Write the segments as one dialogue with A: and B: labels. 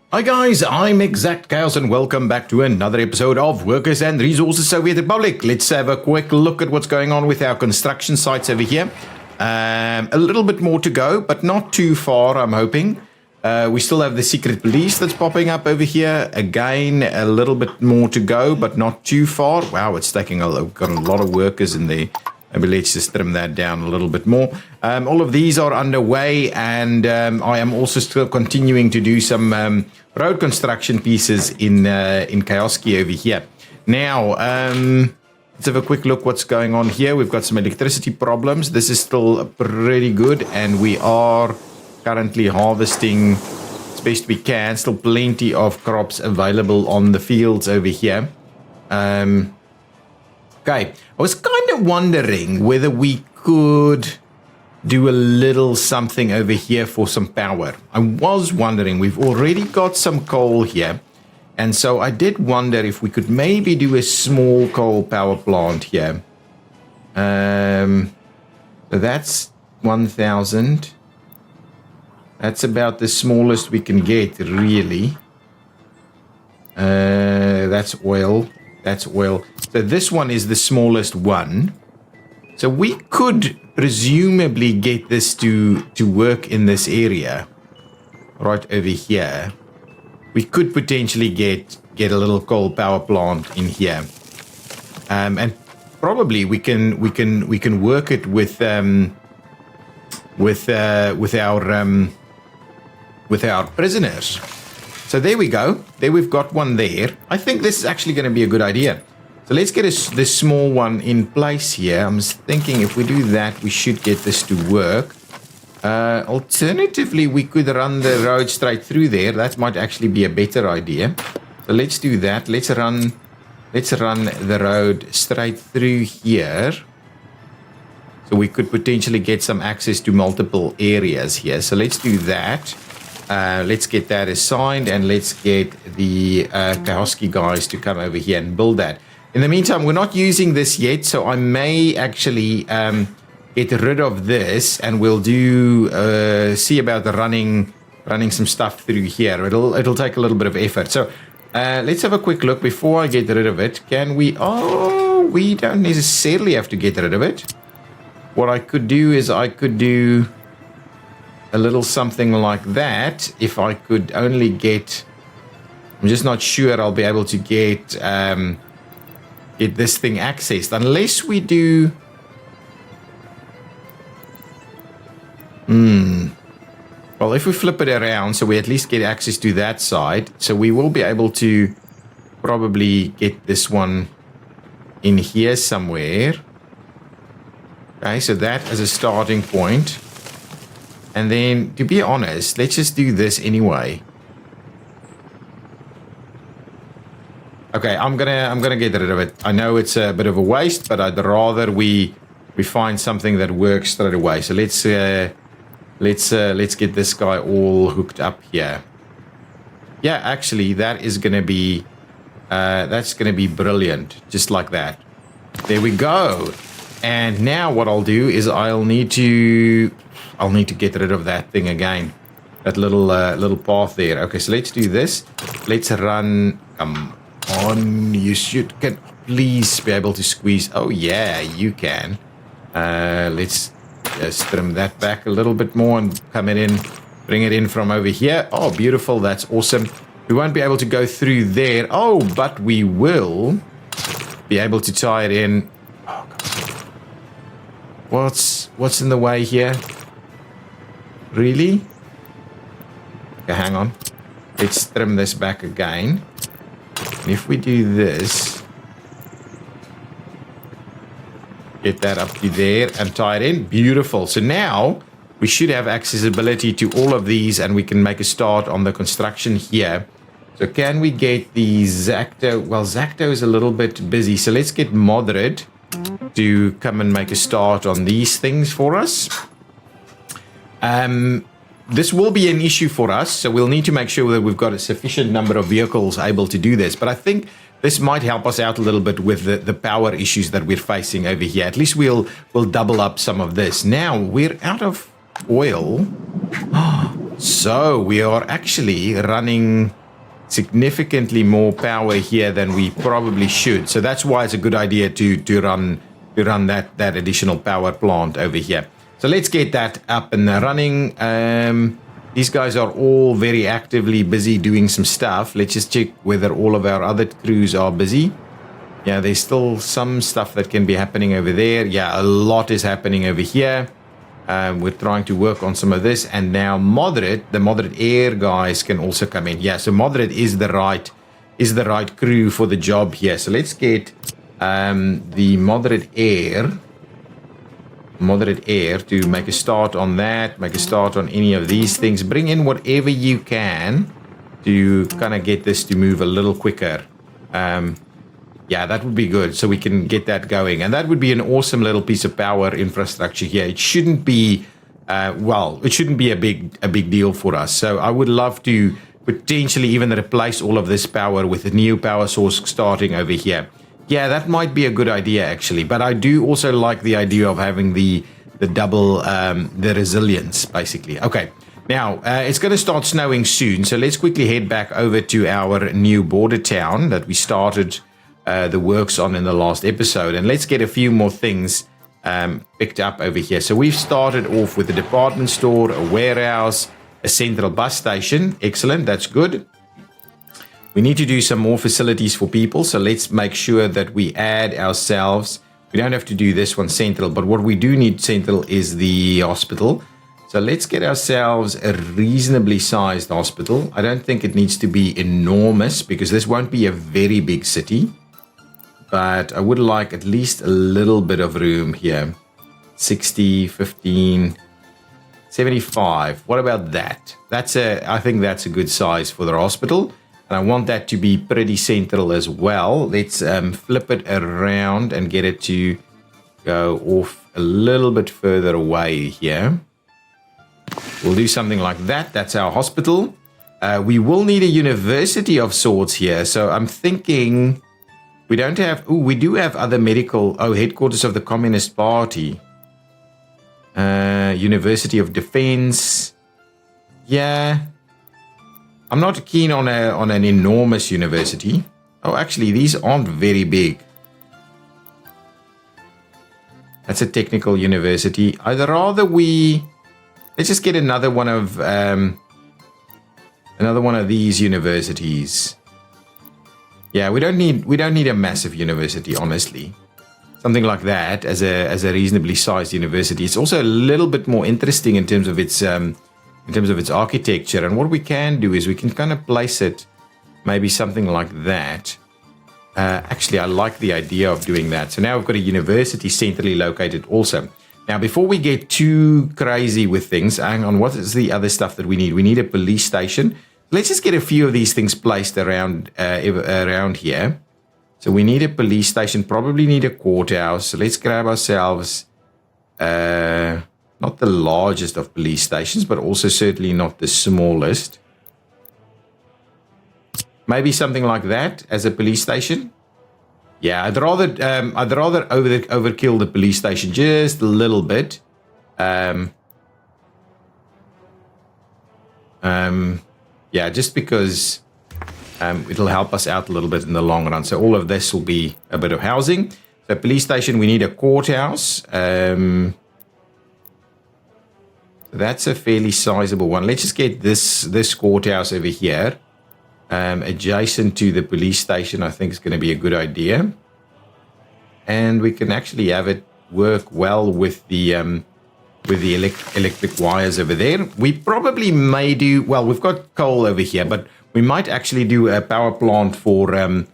A: Hi guys, I'm ExactChaos and welcome back to another episode of Workers and Resources Soviet Republic. Let's have a quick look at what's going on with our construction sites over here. A little bit more to go, but not too far, I'm hoping. We still have the secret police that's popping up over here. Again, a little bit more to go, but not too far. Wow, it's taking got a lot of workers in there. Maybe let's just trim that down a little bit more. All of these are underway, and I am also still continuing to do some road construction pieces in Kioski over here. Now, let's have a quick look what's going on here. We've got some electricity problems. This is still pretty good, and we are currently harvesting as best we can. Still plenty of crops available on the fields over here. Okay, I was kind of wondering whether we could do a little something over here for some power. I was wondering, we've already got some coal here, and so I did wonder if we could maybe do a small coal power plant here. That's 1,000. That's about the smallest we can get, really. That's oil. That's oil. So this one is the smallest one. So we could presumably get this to work in this area. Right over here. We could potentially get a little coal power plant in here. And probably we can work it with our prisoners. So there we go. There we've got one there. I think this is actually going to be a good idea. So let's get this small one in place here. I'm just thinking if we do that, we should get this to work. Alternatively, we could run the road straight through there. That might actually be a better idea. So let's do that. Let's run the road straight through here. So we could potentially get some access to multiple areas here. So let's do that. Let's get that assigned, and let's get the Kioski guys to come over here and build that. In the meantime, we're not using this yet, so I may actually get rid of this, and we'll do see about running some stuff through here. It'll take a little bit of effort. So let's have a quick look before I get rid of it. Can we? Oh, we don't necessarily have to get rid of it. What I could do is I could do a little something like that. If I could only get, I'm just not sure I'll be able to get this thing accessed unless we do. Well, if we flip it around, so we at least get access to that side, so we will be able to probably get this one in here somewhere. Okay, so that as a starting point. And then, to be honest, let's just do this anyway. Okay, I'm gonna get rid of it. I know it's a bit of a waste, but I'd rather we find something that works straight away. So let's get this guy all hooked up here. Yeah, actually, that is gonna be that's gonna be brilliant, just like that. There we go. And now what I'll do is I'll need to get rid of that thing again. That little path there. Okay, so let's do this. Let's run. Come on, you can please be able to squeeze. Oh yeah, you can. Let's just trim that back a little bit more and bring it in from over here. Oh, beautiful. That's awesome. We won't be able to go through there. Oh, but we will be able to tie it in. Oh, God. What's in the way here? Really? Okay, hang on. Let's trim this back again. And if we do this, get that up to there and tie it in. Beautiful. So now we should have accessibility to all of these, and we can make a start on the construction here. So can we get the Zacto? Well, Zacto is a little bit busy, so let's get Moderate to come and make a start on these things for us. This will be an issue for us, so we'll need to make sure that we've got a sufficient number of vehicles able to do this. But I think this might help us out a little bit with the power issues that we're facing over here. At least we'll double up some of this. Now we're out of oil. So we are actually running significantly more power here than we probably should. So that's why it's a good idea to run that additional power plant over here. So let's get that up and running. These guys are all very actively busy doing some stuff. Let's just check whether all of our other crews are busy. Yeah, there's still some stuff that can be happening over there. Yeah, a lot is happening over here. We're trying to work on some of this, and now the moderate air guys can also come in. Yeah, so moderate is the right crew for the job here. So let's get the moderate air to make a start on that, make a start on any of these things. Bring in whatever you can to kind of get this to move a little quicker. Yeah, that would be good, so we can get that going. And that would be an awesome little piece of power infrastructure here. It shouldn't be, it shouldn't be a big deal for us. So I would love to potentially even replace all of this power with a new power source starting over here. Yeah, that might be a good idea, actually. But I do also like the idea of having the double, the resilience, basically. Okay, now, it's going to start snowing soon. So let's quickly head back over to our new border town that we started the works on in the last episode, and let's get a few more things picked up over here. So we've started off with a department store, a warehouse, a central bus station. Excellent, that's good. We need to do some more facilities for people, so let's make sure that we add ourselves. We don't have to do this one central, but what we do need central is the hospital. So let's get ourselves a reasonably sized hospital. I don't think it needs to be enormous because this won't be a very big city. But I would like at least a little bit of room here. 60, 15, 75. What about that? I think that's a good size for the hospital. And I want that to be pretty central as well. Let's flip it around and get it to go off a little bit further away here. We'll do something like that. That's our hospital. We will need a university of sorts here. So I'm thinking... We don't have... we do have other medical... headquarters of the Communist Party. University of Defense. Yeah. I'm not keen on an enormous university. Oh, actually, these aren't very big. That's a technical university. I'd rather we... Let's just get another one of these universities. Yeah, we don't need a massive university, honestly. Something like that as a reasonably sized university. It's also a little bit more interesting in terms of its architecture. And what we can do is we can kind of place it maybe something like that. Actually, I like the idea of doing that. So now we've got a university centrally located also. Now, before we get too crazy with things, hang on, what is the other stuff that we need? We need a police station. Let's just get a few of these things placed around here. So we need a police station, probably need a courthouse. So let's grab ourselves, not the largest of police stations, but also certainly not the smallest. Maybe something like that as a police station. Yeah, I'd rather overkill the police station just a little bit. Yeah, just because it'll help us out a little bit in the long run. So all of this will be a bit of housing. So police station, we need a courthouse. That's a fairly sizable one. Let's just get this courthouse over here. Adjacent to the police station, I think is going to be a good idea. And we can actually have it work well with the electric wires over there. We probably may do, well, we've got coal over here, but we might actually do a power plant for a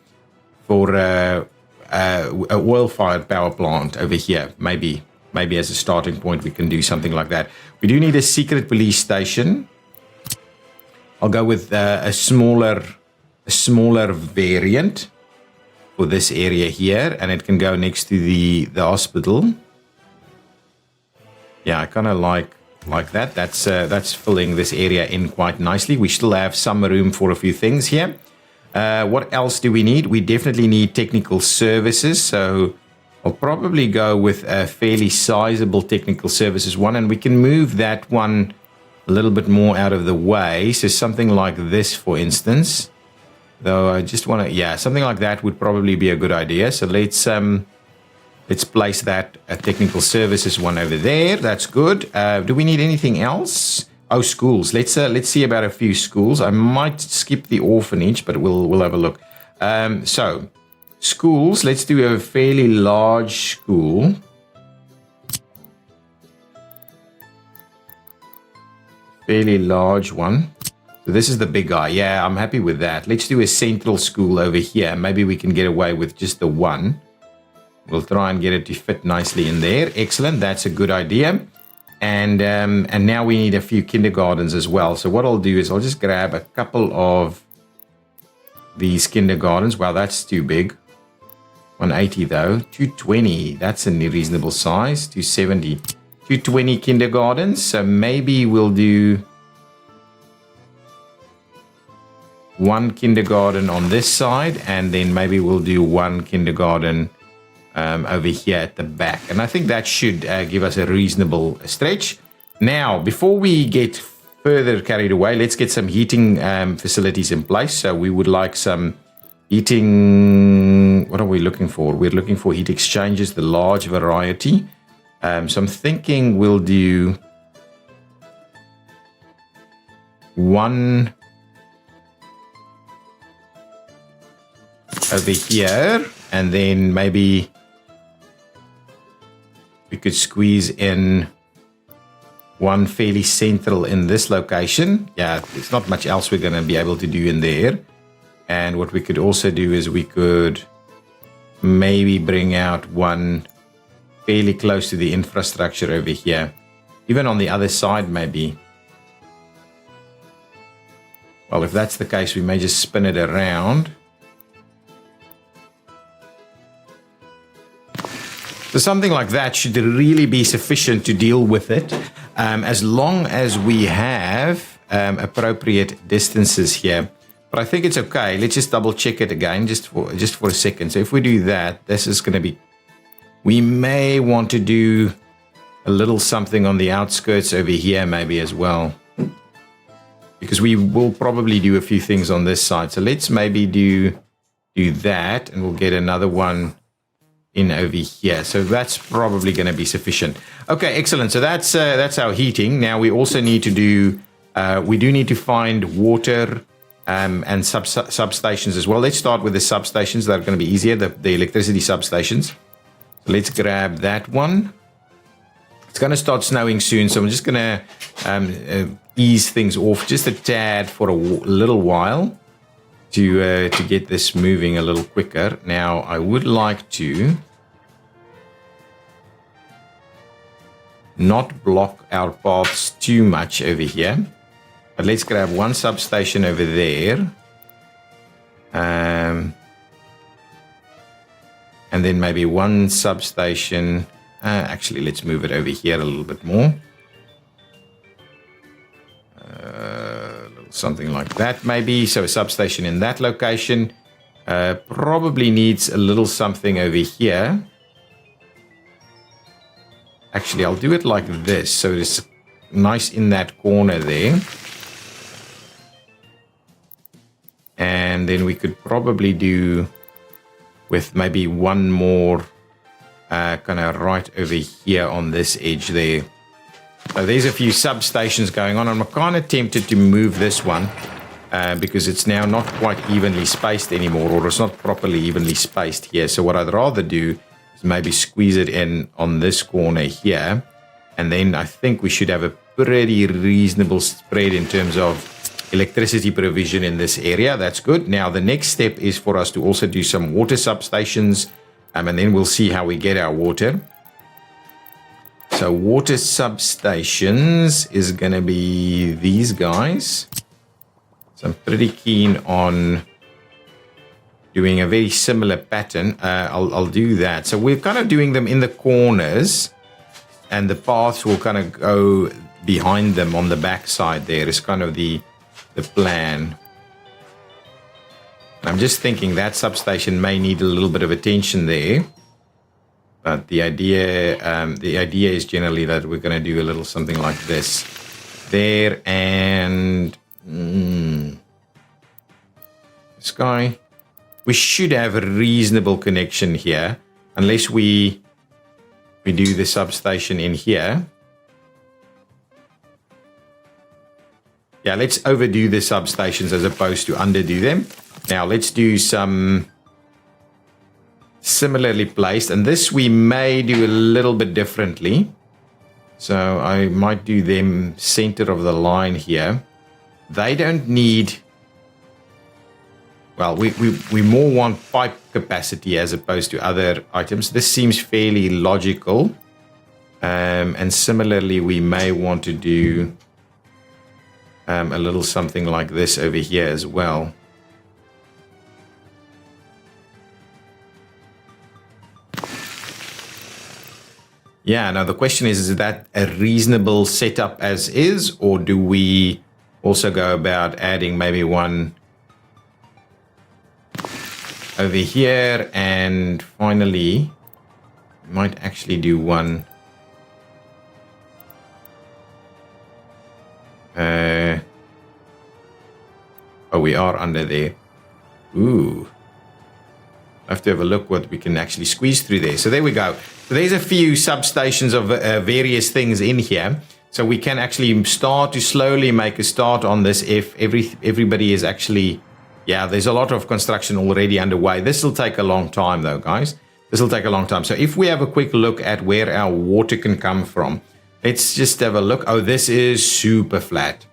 A: oil-fired power plant over here. Maybe as a starting point, we can do something like that. We do need a secret police station. I'll go with a smaller variant for this area here, and it can go next to the hospital. Yeah, I kind of like that. That's filling this area in quite nicely. We still have some room for a few things here. What else do we need? We definitely need technical services. So I'll probably go with a fairly sizable technical services one, and we can move that one a little bit more out of the way. So something like this, for instance. Though I just want to, yeah, something like that would probably be a good idea. So let's place that technical services one over there. That's good. Do we need anything else? Oh, schools. Let's see about a few schools. I might skip the orphanage, but we'll have a look. So schools. Let's do a fairly large school. Fairly large one. So this is the big guy. Yeah, I'm happy with that. Let's do a central school over here. Maybe we can get away with just the one. We'll try and get it to fit nicely in there. Excellent. That's a good idea. And now we need a few kindergartens as well. So what I'll do is I'll just grab a couple of these kindergartens. Wow, that's too big. 180 though. 220. That's a reasonable size. 270. 220 kindergartens. So maybe we'll do one kindergarten on this side, and then maybe we'll do one kindergarten over here at the back. And I think that should give us a reasonable stretch. Now, before we get further carried away, let's get some heating facilities in place. So we would like some heating. What are we looking for? We're looking for heat exchangers, the large variety. So I'm thinking we'll do one over here, and then maybe we could squeeze in one fairly central in this location. Yeah, there's not much else we're going to be able to do in there. And what we could also do is we could maybe bring out one fairly close to the infrastructure over here. Even on the other side, maybe. Well, if that's the case, we may just spin it around. So something like that should really be sufficient to deal with it, as long as we have appropriate distances here. But I think it's okay. Let's just double check it again, just for a second. So if we do that, this is going to be. We may want to do a little something on the outskirts over here, maybe as well, because we will probably do a few things on this side. So let's maybe do that, and we'll get another one in over here. So that's probably going to be sufficient. Okay, excellent. So that's our heating. Now we also need to do, we do need to find water and substations as well. Let's start with the substations. That are going to be easier, the electricity substations. So let's grab that one. It's going to start snowing soon, so I'm just going to ease things off just a tad for a little while to get this moving a little quicker. Now, I would like to not block our paths too much over here, but let's grab one substation over there, and then maybe one substation. Actually, let's move it over here a little bit more. Something like that, maybe. So a substation in that location. Probably needs a little something over here. Actually, I'll do it like this, so it's nice in that corner there. And then we could probably do with maybe one more kind of right over here on this edge there. So there's a few substations going on. I'm kind of tempted to move this one because it's now not quite evenly spaced anymore, or it's not properly evenly spaced here. So what I'd rather do is maybe squeeze it in on this corner here. And then I think we should have a pretty reasonable spread in terms of electricity provision in this area. That's good. Now, the next step is for us to also do some water substations, and then we'll see how we get our water. So water substations is going to be these guys. So I'm pretty keen on doing a very similar pattern. I'll do that. So we're kind of doing them in the corners, and the paths will kind of go behind them on the back side there is kind of the plan. I'm just thinking that substation may need a little bit of attention there. But the idea is generally that we're going to do a little something like this. there, and Sky. We should have a reasonable connection here, unless we do the substation in here. Yeah, let's overdo the substations as opposed to underdo them. Now let's do some similarly placed, and this we may do a little bit differently. So I might do them center of the line here. They don't need, well, we more want pipe capacity as opposed to other items. This seems fairly logical. And similarly, we may want to do a little something like this over here as well. Yeah, now the question is that a reasonable setup as is, or do we also go about adding maybe one over here, and finally we might actually do one oh, we are under there. Ooh, I have to have a look what we can actually squeeze through there. So there we go. So there's a few substations of various things in here. So we can actually start to slowly make a start on this if everybody is actually, yeah, there's a lot of construction already underway. This will take a long time though, guys. This will take a long time. So if we have a quick look at where our water can come from, let's just have a look. Oh, this is super flat.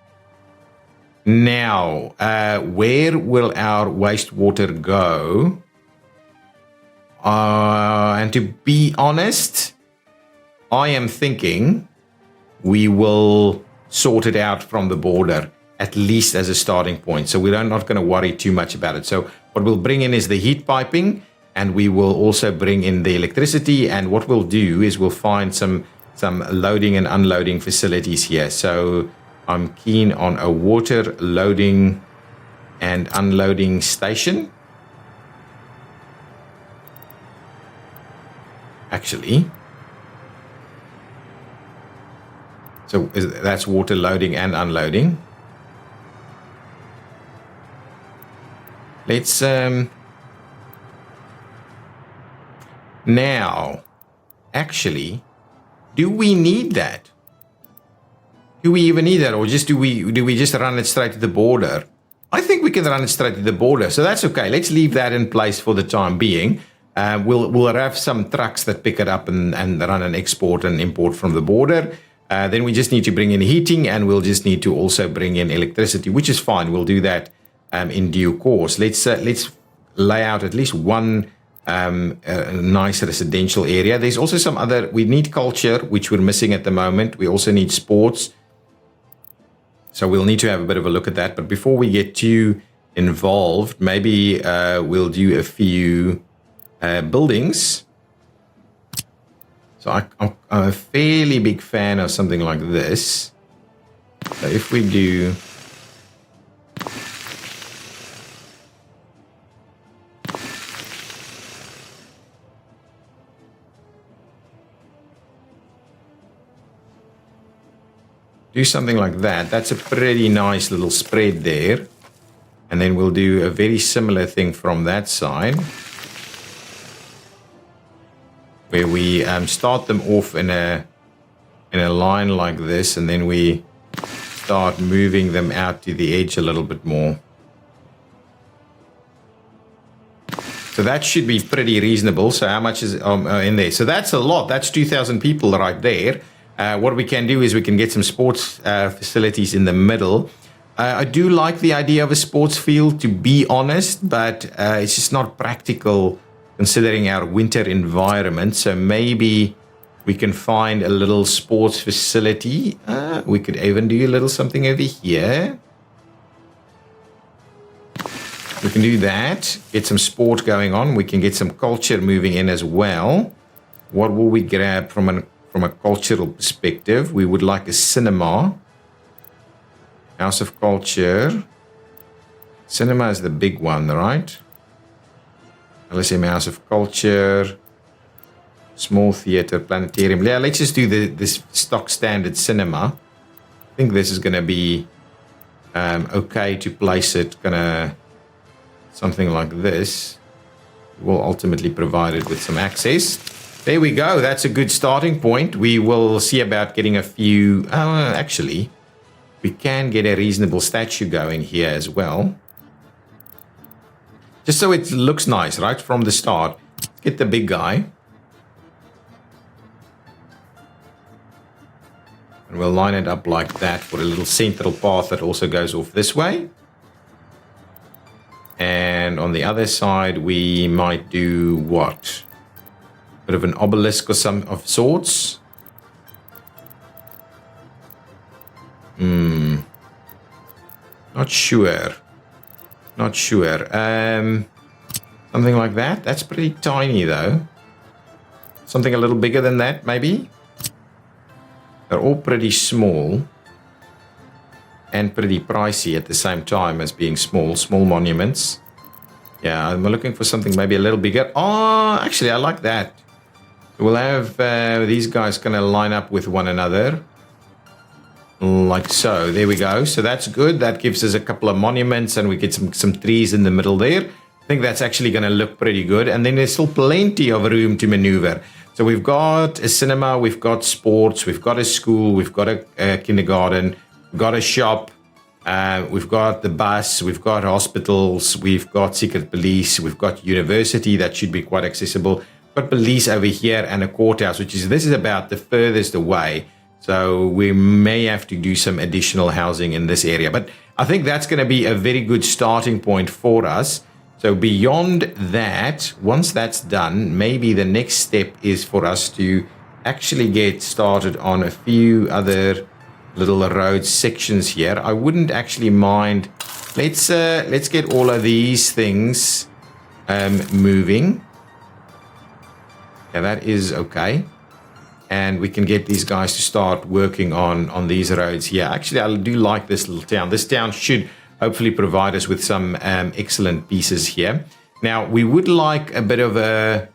A: Now, where will our wastewater go? And to be honest, I am thinking we will sort it out from the border, at least as a starting point. So we're not going to worry too much about it. So what we'll bring in is the heat piping, and we will also bring in the electricity. And what we'll do is we'll find some loading and unloading facilities here. So I'm keen on a water loading and unloading station. Actually, so that's water loading and unloading. Let's now, actually, do we need that? Do we even need that, or do we just run it straight to the border? I think we can run it straight to the border, so that's okay. Let's leave that in place for the time being. We'll have some trucks that pick it up and run an export and import from the border. Then we just need to bring in heating, and we'll just need to also bring in electricity, which is fine. We'll do that in due course. Let's lay out at least one nice residential area. There's also some other. We need culture, which we're missing at the moment. We also need sports. So we'll need to have a bit of a look at that. But before we get too involved, maybe we'll do a few buildings. So I'm a fairly big fan of something like this. So if we do something like that, that's a pretty nice little spread there. And then we'll do a very similar thing from that side, where we start them off in a line like this, and then we start moving them out to the edge a little bit more. So that should be pretty reasonable. So how much is in there? So that's a lot. That's 2,000 people right there. What we can do is we can get some sports facilities in the middle. I do like the idea of a sports field, to be honest, but it's just not practical considering our winter environment. So maybe we can find a little sports facility. We could even do a little something over here. We can do that, get some sport going on. We can get some culture moving in as well. What will we grab from a cultural perspective? We would like a cinema. House of Culture. Cinema is the big one, right? LSM House of Culture. Small theater, planetarium. Yeah, let's just do this stock standard cinema. I think this is going to be okay to place it something like this. Will ultimately provide it with some access. There we go. That's a good starting point. We will see about getting a few. Actually, we can get a reasonable statue going here as well. Just so it looks nice, right, from the start. Let's get the big guy. And we'll line it up like that for a little central path that also goes off this way. And on the other side, we might do what? Bit of an obelisk or some of sorts. Not sure. Something like that. That's pretty tiny though. Something a little bigger than that, maybe. They're all pretty small. And pretty pricey at the same time as being small monuments. Yeah, I'm looking for something maybe a little bigger. Oh, actually, I like that. We'll have these guys kind of line up with one another. Like so. There we go. So that's good. That gives us a couple of monuments and we get some trees in the middle there. I think that's actually going to look pretty good. And then there's still plenty of room to maneuver. So we've got a cinema, we've got sports, we've got a school, we've got a kindergarten. We've got a shop, we've got the bus, we've got hospitals, we've got secret police, we've got university that should be quite accessible. We've got police over here and a courthouse, this is about the furthest away. So we may have to do some additional housing in this area. But I think that's going to be a very good starting point for us. So beyond that, once that's done, maybe the next step is for us to actually get started on a few other little road sections here. I wouldn't actually mind. Let's get all of these things moving. Yeah, that is okay. And we can get these guys to start working on these roads here. Actually, I do like this little town. This town should hopefully provide us with some excellent pieces here. Now, we would like a bit of a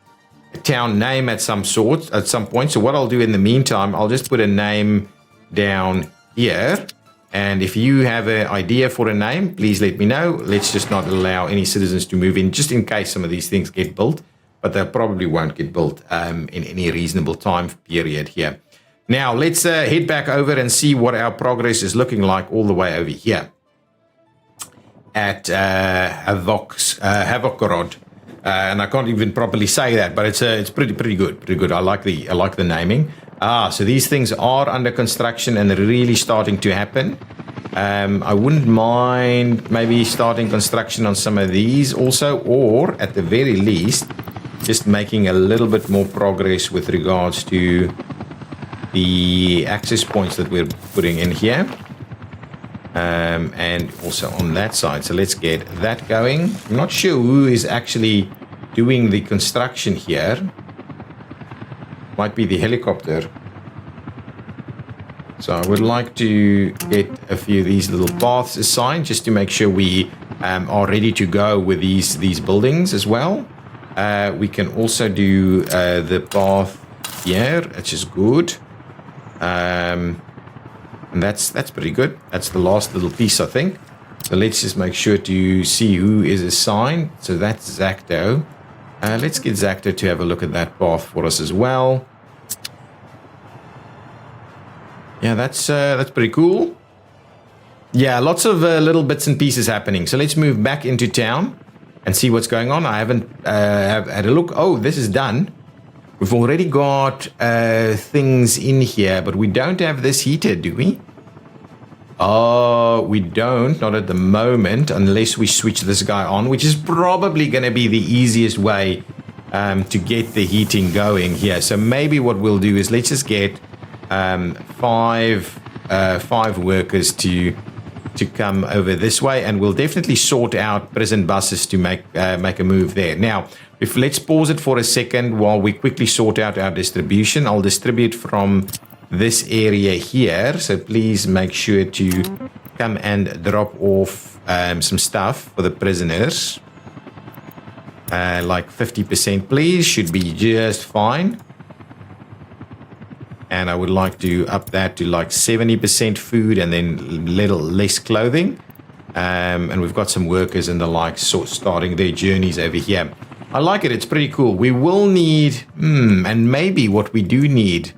A: town name at some point. So what I'll do in the meantime, I'll just put a name down here, and if you have an idea for a name, please let me know. Let's just not allow any citizens to move in, just in case some of these things get built, but they probably won't get built in any reasonable time period here. Now let's head back over and see what our progress is looking like all the way over here at Havocorod. And I can't even properly say that, but it's pretty good. I like the naming. So these things are under construction and they're really starting to happen. I wouldn't mind maybe starting construction on some of these also, or at the very least, just making a little bit more progress with regards to the access points that we're putting in here. And also on that side. So let's get that going. I'm not sure who is actually doing the construction here. Might be the helicopter. So I would like to get a few of these little paths assigned just to make sure we are ready to go with these buildings as well. We can also do the path here, which is good. And that's pretty good. That's the last little piece, I think. So let's just make sure to see who is assigned. So that's Zacto. Let's get Zacto to have a look at that path for us as well. Yeah, that's pretty cool. Yeah, lots of little bits and pieces happening. So let's move back into town and see what's going on. I haven't had a look. Oh, this is done. We've already got things in here, but we don't have this heated, do we? Oh, we don't. Not at the moment, unless we switch this guy on, which is probably going to be the easiest way to get the heating going here. So maybe what we'll do is let's just get five workers to come over this way, and we'll definitely sort out prison buses to make a move there. Now, let's pause it for a second while we quickly sort out our distribution. I'll distribute from this area here, so please make sure to come and drop off some stuff for the prisoners. Like 50%, please, should be just fine. And I would like to up that to like 70% food and then little less clothing. And we've got some workers and the like starting their journeys over here. I like it. It's pretty cool. We will need, and maybe what we do need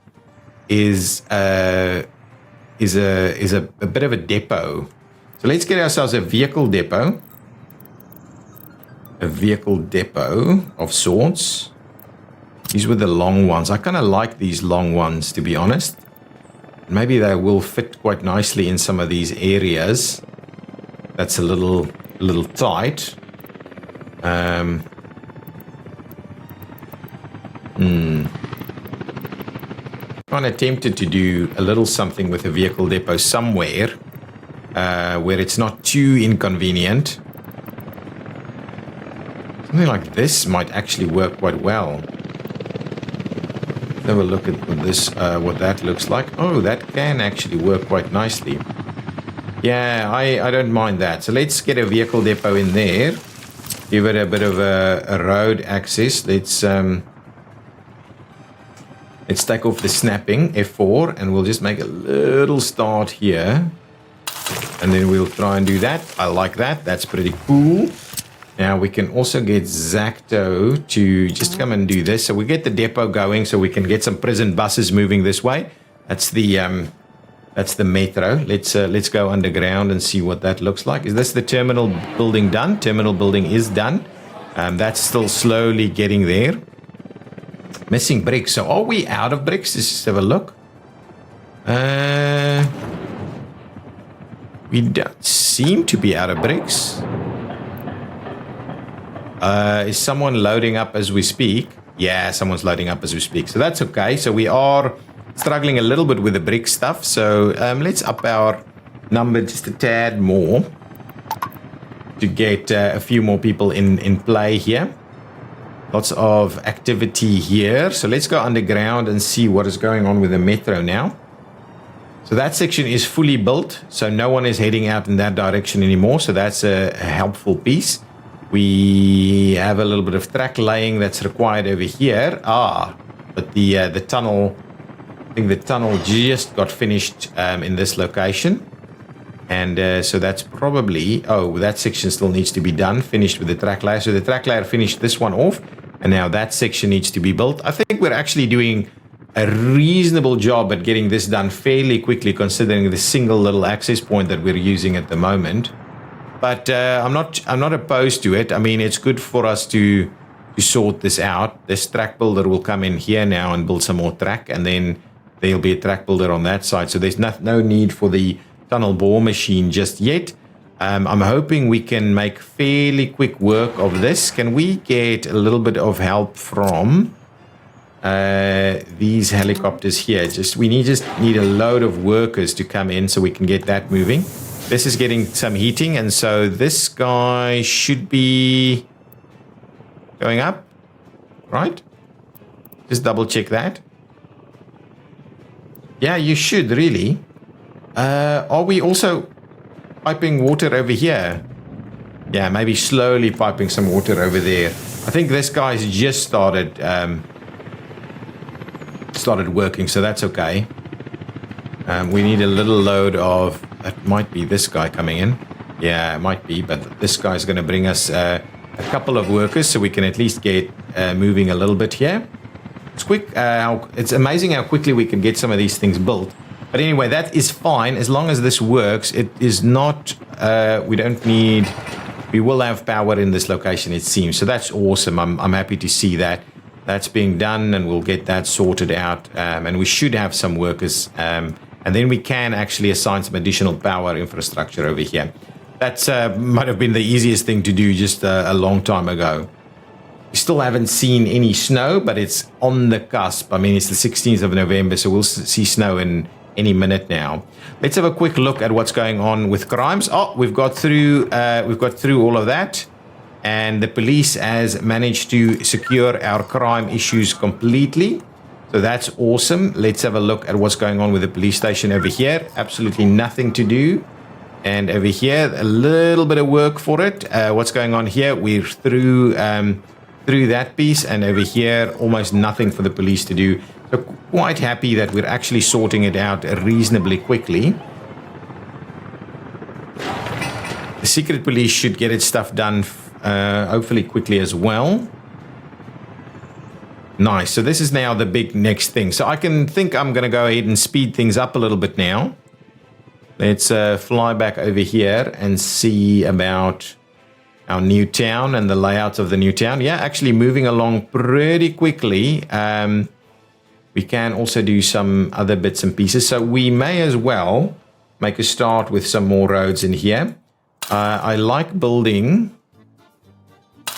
A: is a bit of a depot. So let's get ourselves a vehicle depot. A vehicle depot of sorts. These were the long ones. I kind of like these long ones, to be honest. Maybe they will fit quite nicely in some of these areas. That's a little tight. Kind of tempted to do a little something with a vehicle depot somewhere where it's not too inconvenient. Something like this might actually work quite well. Let's have a look at what that looks like. Oh, that can actually work quite nicely. Yeah, I don't mind that. So let's get a vehicle depot in there. Give it a bit of a road access. Let's take off the snapping, F4, and we'll just make a little start here. And then we'll try and do that. I like that. That's pretty cool. Now we can also get Zacto to just come and do this. So we get the depot going so we can get some prison buses moving this way. That's the metro. Let's go underground and see what that looks like. Is this the terminal building done? Terminal building is done. That's still slowly getting there. Missing bricks. So are we out of bricks? Let's just have a look. We don't seem to be out of bricks. Is someone loading up as we speak? Yeah, someone's loading up as we speak. So that's okay. So we are struggling a little bit with the brick stuff. So let's up our number just a tad more to get a few more people in play here. Lots of activity here. So let's go underground and see what is going on with the metro now. So that section is fully built. So no one is heading out in that direction anymore. So that's a helpful piece. We have a little bit of track laying that's required over here. But the tunnel, I think the tunnel just got finished in this location. And so that's probably, that section still needs to be done, finished with the track layer. So the track layer finished this one off. And now that section needs to be built. I think we're actually doing a reasonable job at getting this done fairly quickly, considering the single little access point that we're using at the moment. But I'm not opposed to it. I mean, it's good for us to sort this out. This track builder will come in here now and build some more track, and then there'll be a track builder on that side. So there's no need for the tunnel bore machine just yet. I'm hoping we can make fairly quick work of this. Can we get a little bit of help from these helicopters here? We just need a load of workers to come in so we can get that moving. This is getting some heating, and so this guy should be going up, right? Just double check that. Yeah, you should really. Are we also piping water over here? Yeah, maybe slowly piping some water over there. I think this guy's just started working, so that's okay. We need a little load of, it might be this guy coming in. Yeah, it might be, but this guy's going to bring us a couple of workers so we can at least get moving a little bit here. It's quick. It's amazing how quickly we can get some of these things built. But anyway, that is fine as long as this works. It is not, we will have power in this location, it seems. So that's awesome. I'm happy to see that. That's being done, and we'll get that sorted out. And we should have some workers. And then we can actually assign some additional power infrastructure over here. That might have been the easiest thing to do just a long time ago. We still haven't seen any snow, but it's on the cusp. I mean, it's the 16th of November, so we'll see snow in any minute now. Let's have a quick look at what's going on with crimes. We've got through all of that, and the police has managed to secure our crime issues completely. So that's awesome. Let's have a look at what's going on with the police station over here. Absolutely nothing to do. And over here, a little bit of work for it. What's going on here? We're through that piece, and over here, almost nothing for the police to do. So quite happy that we're actually sorting it out reasonably quickly. The secret police should get its stuff done hopefully quickly as well. Nice. So this is now the big next thing. So I think I'm going to go ahead and speed things up a little bit now. Let's fly back over here and see about our new town and the layout of the new town. Yeah, actually moving along pretty quickly. We can also do some other bits and pieces. So we may as well make a start with some more roads in here. I like building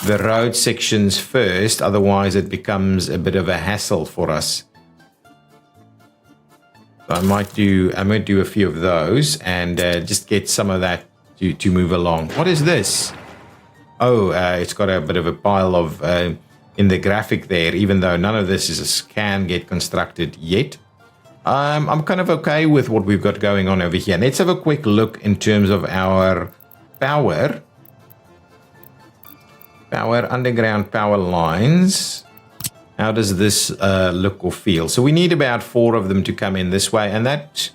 A: the road sections first, otherwise it becomes a bit of a hassle for us. So I might do a few of those and just get some of that to move along. What is this? Oh, it's got a bit of a pile of in the graphic there, even though none of this can get constructed yet. I'm kind of okay with what we've got going on over here. Let's have a quick look in terms of our power. Underground power lines. How does this look or feel? So we need about 4 of them to come in this way, and that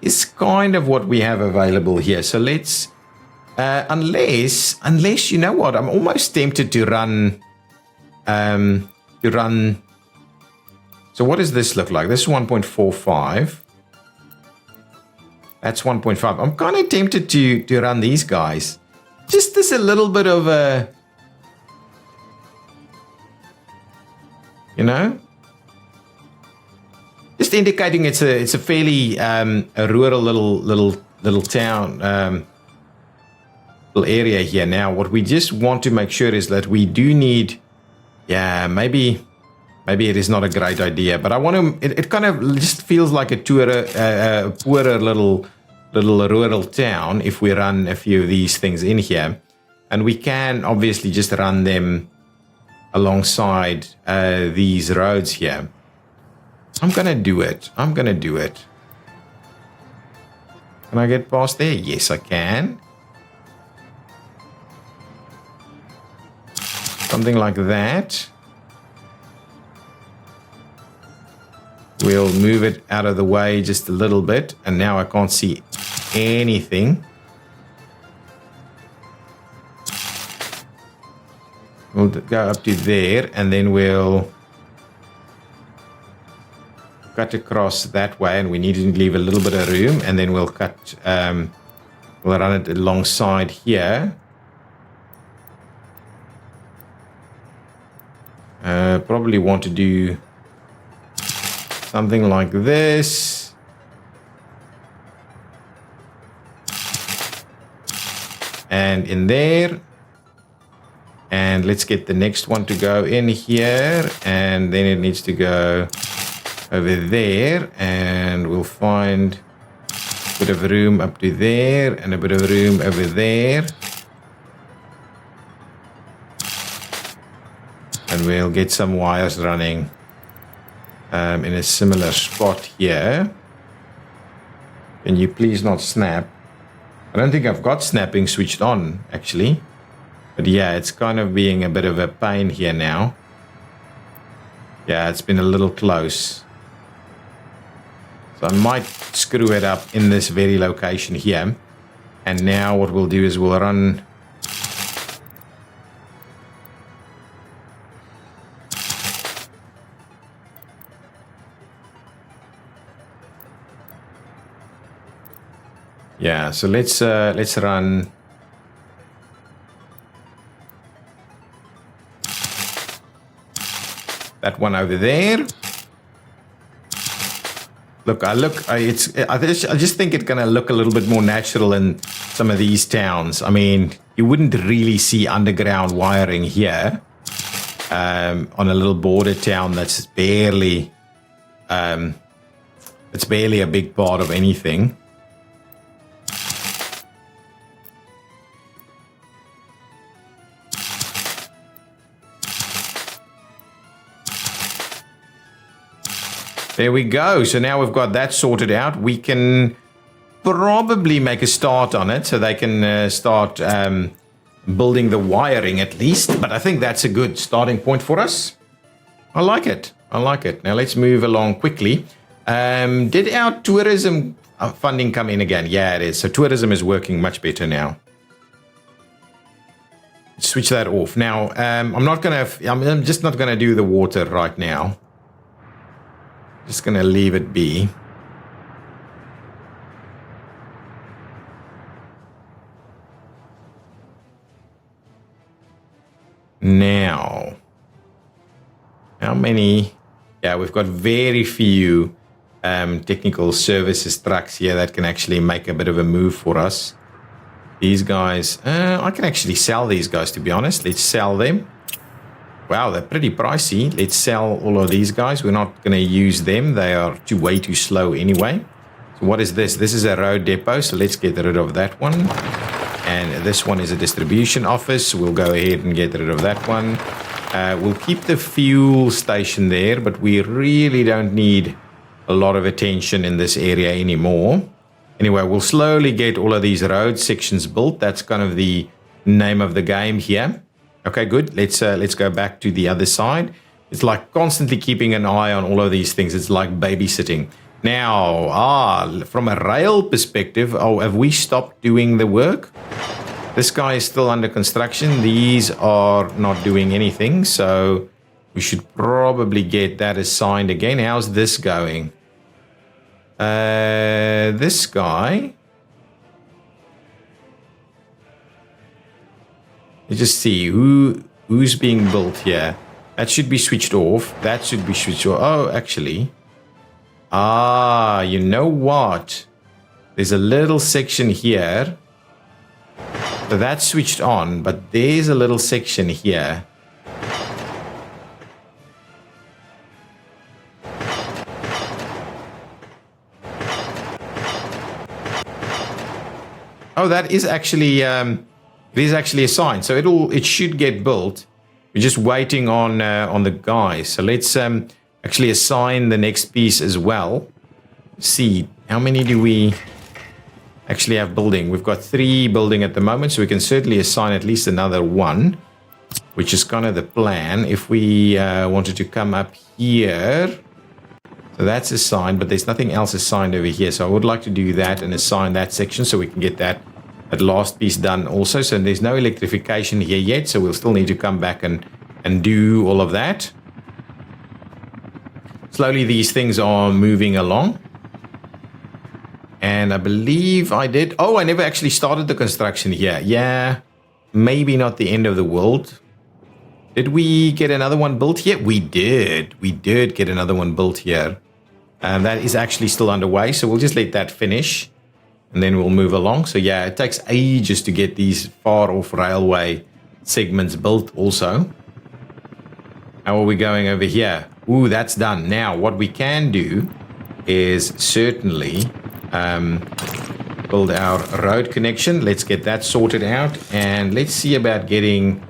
A: is kind of what we have available here. So let's, unless you know what, I'm almost tempted to run. So what does this look like? This is 1.45. That's 1.5. I'm kind of tempted to run these guys. Just as a little bit of a, you know, just indicating it's a fairly a rural little town, little area here. Now, what we just want to make sure is that we do need, yeah, maybe it is not a great idea, but I want to. It kind of just feels like a poorer little rural town if we run a few of these things in here, and we can obviously just run them alongside these roads here. I'm gonna do it. Can I get past there? Yes, I can. Something like that. We'll move it out of the way just a little bit, and now I can't see anything. We'll go up to there, and then we'll cut across that way, and we need to leave a little bit of room, and then we'll cut, we'll run it alongside here. Probably want to do something like this. And in there. And let's get the next one to go in here, and then it needs to go over there, and we'll find a bit of room up to there and a bit of room over there, and we'll get some wires running in a similar spot here. Can you please not snap? I don't think I've got snapping switched on actually. But yeah, it's kind of being a bit of a pain here now. Yeah, it's been a little close. So I might screw it up in this very location here. And now what we'll do is we'll run... Yeah, so let's run... that one over there. I just think it's gonna look a little bit more natural in some of these towns. I mean, you wouldn't really see underground wiring here on a little border town that's barely, it's barely a big part of anything. There we go. So now we've got that sorted out. We can probably make a start on it so they can start building the wiring at least. But I think that's a good starting point for us. I like it. I like it. Now let's move along quickly. Did our tourism funding come in again? Yeah, it is. So tourism is working much better now. Switch that off. Now, I'm just not gonna do the water right now. Just gonna leave it be. Now, how many? Yeah, we've got very few technical services trucks here that can actually make a bit of a move for us. These guys, I can actually sell these guys, to be honest. Let's sell them. Wow, they're pretty pricey. Let's sell all of these guys. We're not going to use them. They are way too slow anyway. So what is this? This is a road depot, so let's get rid of that one. And this one is a distribution office. We'll go ahead and get rid of that one. We'll keep the fuel station there, but we really don't need a lot of attention in this area anymore. Anyway, we'll slowly get all of these road sections built. That's kind of the name of the game here. Okay, good. Let's go back to the other side. It's like constantly keeping an eye on all of these things. It's like babysitting. Now, from a rail perspective, have we stopped doing the work? This guy is still under construction. These are not doing anything, so we should probably get that assigned again. How's this going? This guy. Let's just see who's being built here. That should be switched off. That should be switched off. Oh, actually. You know what? There's a little section here. So that's switched on, but there's a little section here. Oh, that is actually it is actually assigned, so it should get built. We're just waiting on the guys. So let's actually assign the next piece as well. See, how many do we actually have building? We've got 3 building at the moment, so we can certainly assign at least another 1, which is kind of the plan. If we wanted to come up here, so that's assigned, but there's nothing else assigned over here. So I would like to do that and assign that section so we can get that last piece done also. So there's no electrification here yet, so we'll still need to come back and do all of that. Slowly these things are moving along. And I believe I did. Oh, I never actually started the construction here. Yeah, maybe not the end of the world. Did we get another one built here? We did. We did get another one built here. And that is actually still underway. So we'll just let that finish. And then we'll move along. So yeah, it takes ages to get these far off railway segments built also. How are we going over here? Ooh, that's done. Now, what we can do is certainly build our road connection. Let's get that sorted out. And let's see about getting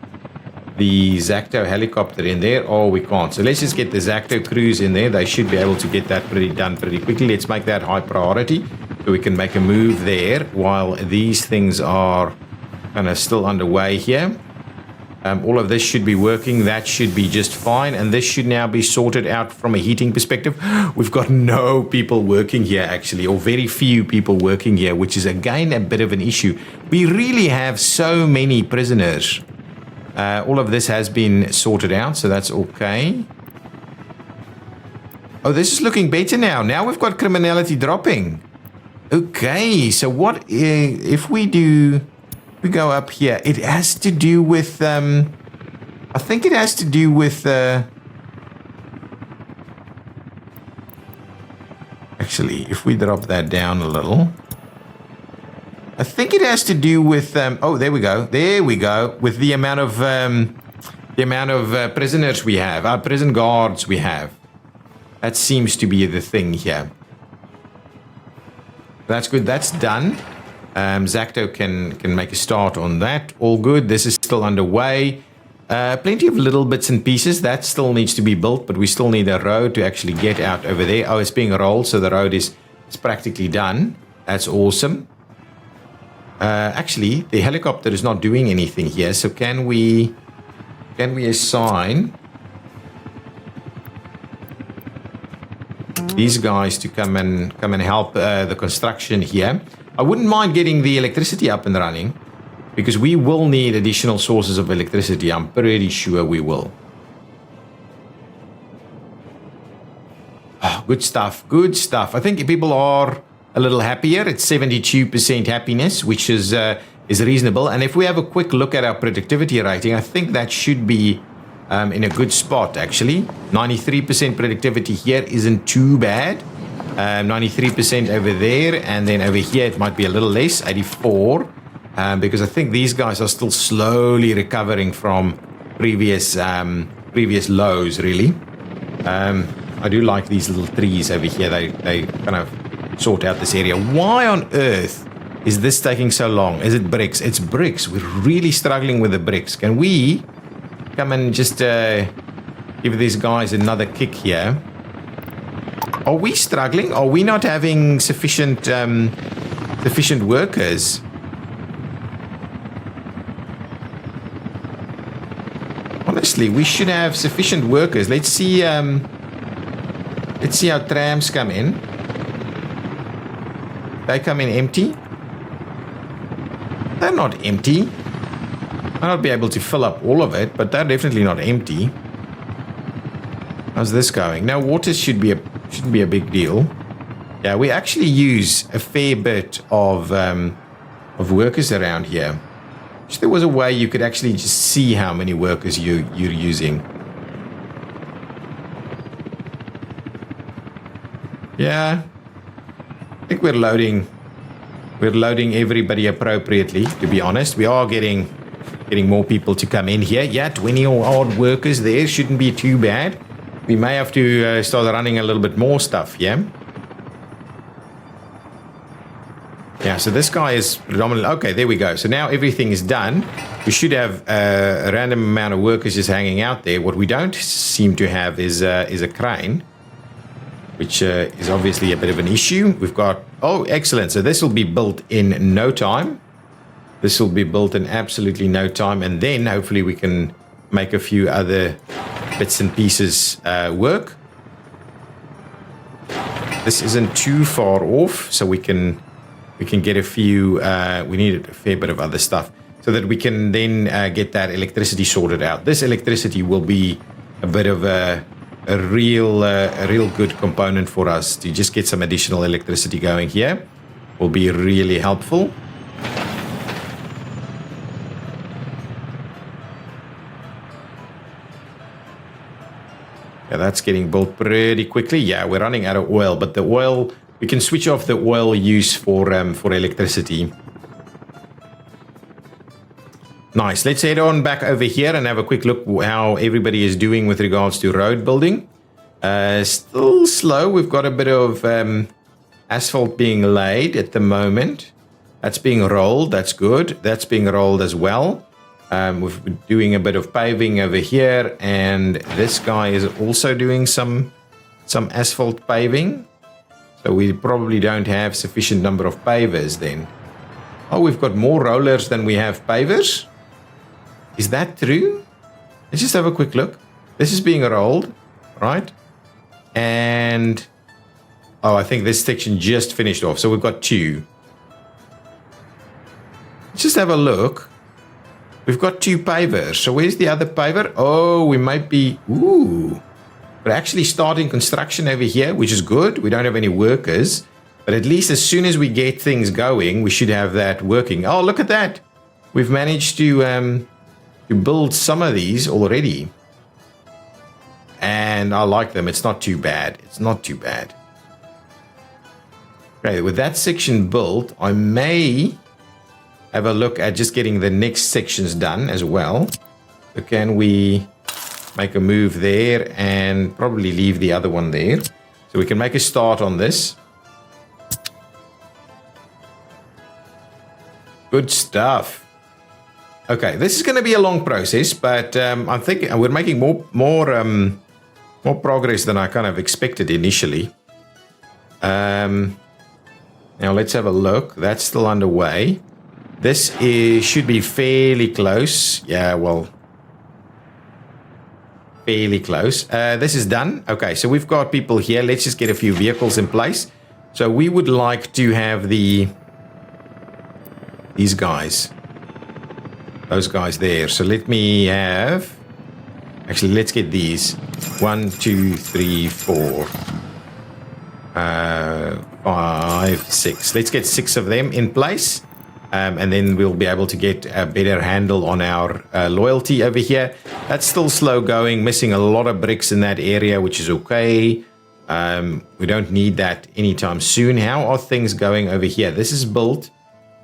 A: the Exacto helicopter in there. Oh, we can't. So let's just get the Exacto crews in there. They should be able to get that done pretty quickly. Let's make that high priority so we can make a move there while these things are kind of still underway here. All of this should be working. That should be just fine. And this should now be sorted out from a heating perspective. We've got no people working here, actually, or very few people working here, which is, again, a bit of an issue. We really have so many prisoners. All of this has been sorted out, so that's okay. Oh, this is looking better now. Now we've got criminality dropping. Okay, so what if we do... We go up here. It has to do with, I think it has to do with, actually, if we drop that down a little, I think it has to do with, oh, there we go. There we go. With the amount of prisoners we have, prison guards we have. That seems to be the thing here. That's good. That's done. Exacto can make a start on that. All good. This is still underway. Plenty of little bits and pieces. That still needs to be built, but we still need a road to actually get out over there. Oh, it's being rolled, so the road is practically done. That's awesome. Actually, the helicopter is not doing anything here, so can we assign these guys to come and help the construction here. I wouldn't mind getting the electricity up and running, because we will need additional sources of electricity. I'm pretty sure we will. Oh, good stuff. Good stuff. I think people are a little happier. It's 72% happiness, which is reasonable. And if we have a quick look at our productivity rating, I think that should be in a good spot, actually. 93% productivity here isn't too bad. 93% over there, and then over here it might be a little less, 84, because I think these guys are still slowly recovering from previous lows, really. I do like these little trees over here. They kind of sort out this area. Why on earth is this taking so long? Is it bricks? It's bricks. We're really struggling with the bricks. Can we come and just give these guys another kick here? Are we struggling? Are we not having sufficient workers? Honestly, we should have sufficient workers. Let's see how trams come in. They come in empty. They're not empty. I'll not be able to fill up all of it, but they're definitely not empty. How's this going? Now, water shouldn't be a big deal. Yeah, we actually use a fair bit of workers around here. Wish there was a way you could actually just see how many workers you're using. Yeah, I think we're loading everybody appropriately. To be honest, we are getting more people to come in here. Yeah, 20 odd workers there shouldn't be too bad. We may have to start running a little bit more stuff, yeah? Yeah, so this guy is predominantly... Okay, there we go. So now everything is done. We should have a random amount of workers just hanging out there. What we don't seem to have is a crane, which is obviously a bit of an issue. We've got... Oh, excellent. So this will be built in no time. This will be built in absolutely no time. And then hopefully we can make a few other bits and pieces work. This isn't too far off, so we can get a few... we need a fair bit of other stuff so that we can then get that electricity sorted out. This electricity will be a bit of a real good component for us to just get some additional electricity going here. Will be really helpful. Yeah, that's getting built pretty quickly. Yeah, we're running out of oil, but the oil, we can switch off the oil use for electricity. Nice. Let's head on back over here and have a quick look how everybody is doing with regards to road building. Still slow. We've got a bit of asphalt being laid at the moment. That's being rolled. That's good. That's being rolled as well. We're doing a bit of paving over here, and this guy is also doing some asphalt paving. So we probably don't have sufficient number of pavers then. Oh, we've got more rollers than we have pavers. Is that true? Let's just have a quick look. This is being rolled, right? And oh, I think this section just finished off. So we've got two. Let's just have a look. We've got two pavers. So where's the other paver? Oh, we might be... Ooh. We're actually starting construction over here, which is good. We don't have any workers. But at least as soon as we get things going, we should have that working. Oh, look at that. We've managed to build some of these already. And I like them. It's not too bad. It's not too bad. Okay, with that section built, I may... have a look at just getting the next sections done as well. So can we make a move there and probably leave the other one there? So we can make a start on this. Good stuff. Okay, this is going to be a long process, but I'm thinking we're making more progress than I kind of expected initially. Now let's have a look. That's still underway. This should be fairly close. Yeah, well, fairly close. This is done. Okay, so we've got people here. Let's just get a few vehicles in place. So we would like to have these guys. Those guys there. So let me have... Actually, let's get these. 1, 2, 3, 4. 5, 6. Let's get 6 of them in place. And then we'll be able to get a better handle on our loyalty over here. That's still slow going, missing a lot of bricks in that area, which is okay. We don't need that anytime soon. How are things going over here? This is built.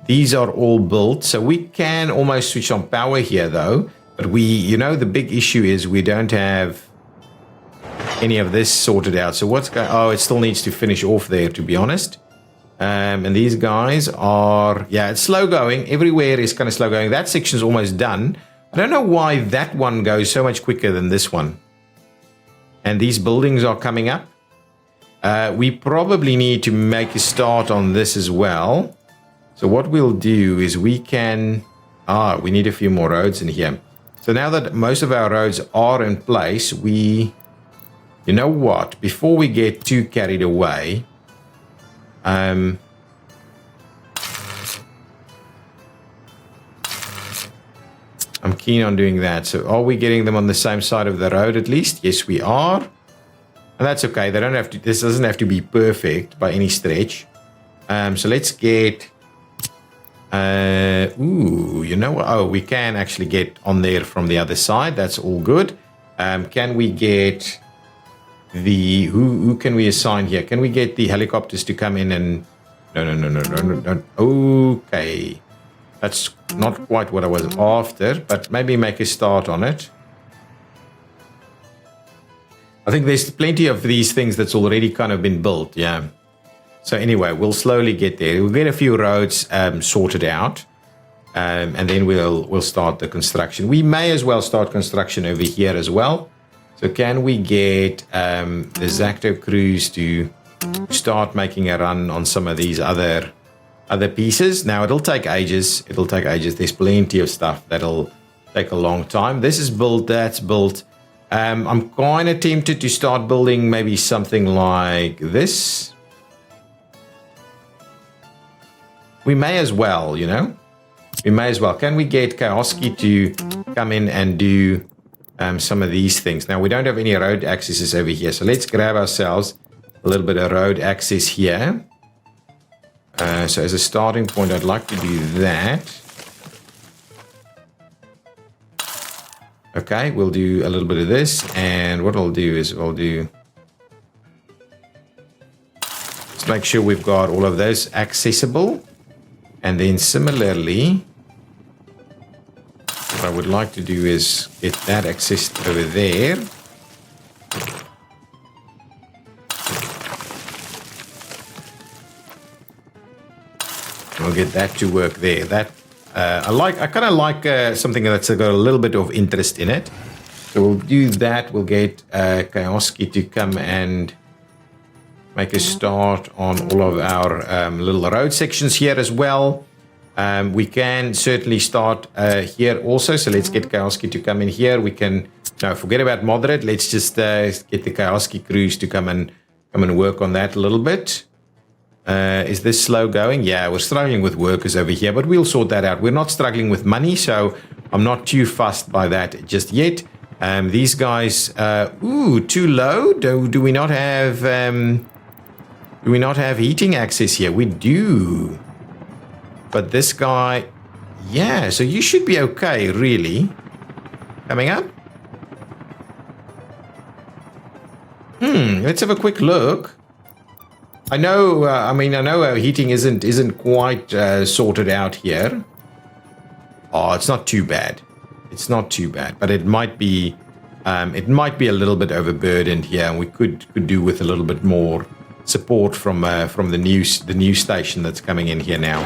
A: These are all built. So we can almost switch on power here, though. But the big issue is we don't have any of this sorted out. So what's going... Oh, it still needs to finish off there, to be honest. And these guys are... Yeah, it's slow going. Everywhere is kind of slow going. That section's almost done. I don't know why that one goes so much quicker than this one. And these buildings are coming up. We probably need to make a start on this as well. So what we'll do is we can... we need a few more roads in here. So now that most of our roads are in place, we... You know what? Before we get too carried away... I'm keen on doing that. So are we getting them on the same side of the road at least? Yes, we are. And that's okay. They don't have to... This doesn't have to be perfect by any stretch. So let's get... you know what? Oh, we can actually get on there from the other side. That's all good. Can we get the... Who can we assign here? Can we get the helicopters to come in and... No. Okay. That's not quite what I was after, but maybe make a start on it. I think there's plenty of these things that's already kind of been built, yeah. So anyway, we'll slowly get there. We'll get a few roads sorted out, and then we'll start the construction. We may as well start construction over here as well. So can we get the Zacto crews to start making a run on some of these other pieces? Now, it'll take ages. There's plenty of stuff that'll take a long time. This is built, that's built. I'm kind of tempted to start building maybe something like this. We may as well, We may as well. Can we get Kioski to come in and do some of these things? Now, we don't have any road accesses over here, so let's grab ourselves a little bit of road access here. So as a starting point, I'd like to do that. Okay, we'll do a little bit of this, and what I'll do is let's make sure we've got all of those accessible. And then similarly, what I would like to do is get that accessed over there. We'll get that to work there. That I kind of like something that's got a little bit of interest in it. So we'll do that. We'll get Kioski to come and make a start on all of our little road sections here as well. We can certainly start here also. So let's get Kioski to come in here. We can forget about moderate. Let's just get the Kioski crews to come and work on that a little bit. Is this slow going? Yeah, we're struggling with workers over here, but we'll sort that out. We're not struggling with money, so I'm not too fussed by that just yet. These guys, too low. Do we not have? Do we not have heating access here? We do. But this guy, yeah, so you should be okay, really. Coming up. Let's have a quick look. I know our heating isn't quite sorted out here. Oh, it's not too bad. It's not too bad, but it might be a little bit overburdened here, and we could do with a little bit more support from the new station that's coming in here now.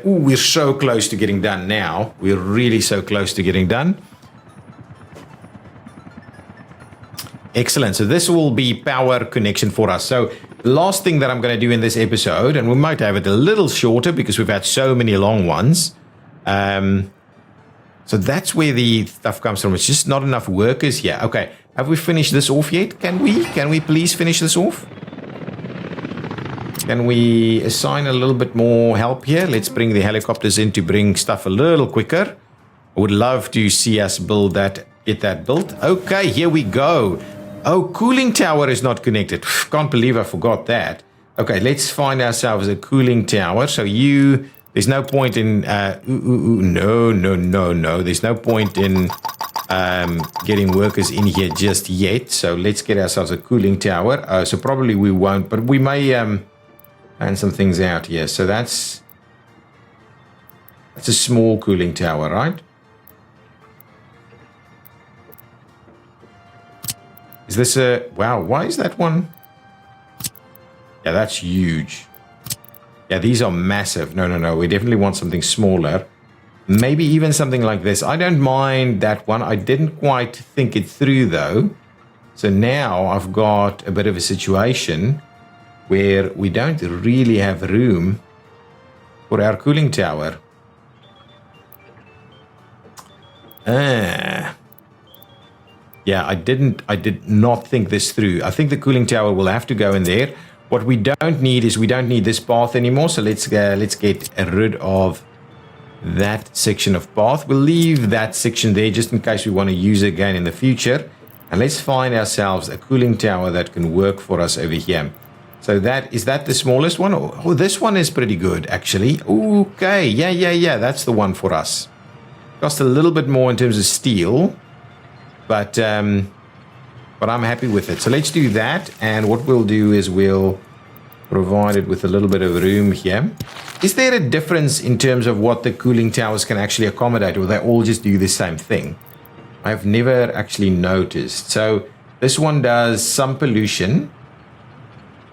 A: We're so close to getting done now. We're really so close to getting done. Excellent. So this will be power connection for us. So the last thing that I'm going to do in this episode, and we might have it a little shorter because we've had so many long ones, So that's where the stuff comes from. It's just not enough workers here. Okay, have we finished this off yet? Can we? Can we please finish this off? Can we assign a little bit more help here? Let's bring the helicopters in to bring stuff a little quicker. I would love to see us build that, get that built. Okay, here we go. Oh, cooling tower is not connected. Can't believe I forgot that. Okay, let's find ourselves a cooling tower. So there's no point in, no. There's no point in getting workers in here just yet. So let's get ourselves a cooling tower. So probably we won't, but we may plan some things out here. So that's a small cooling tower, right? Is this a, wow, why is that one? Yeah, that's huge. Yeah, these are massive. No. We definitely want something smaller. Maybe even something like this. I don't mind that one. I didn't quite think it through, though. So now I've got a bit of a situation where we don't really have room for our cooling tower. Yeah, I did not think this through. I think the cooling tower will have to go in there. What we don't need is we don't need this path anymore. So let's get rid of that section of path. We'll leave that section there just in case we want to use it again in the future. And let's find ourselves a cooling tower that can work for us over here. So is that the smallest one? Oh, this one is pretty good, actually. Okay, yeah. That's the one for us. Cost a little bit more in terms of steel, but I'm happy with it. So let's do that. And what we'll do is we'll provide it with a little bit of room here. Is there a difference in terms of what the cooling towers can actually accommodate, or they all just do the same thing? I've never actually noticed. So this one does some pollution.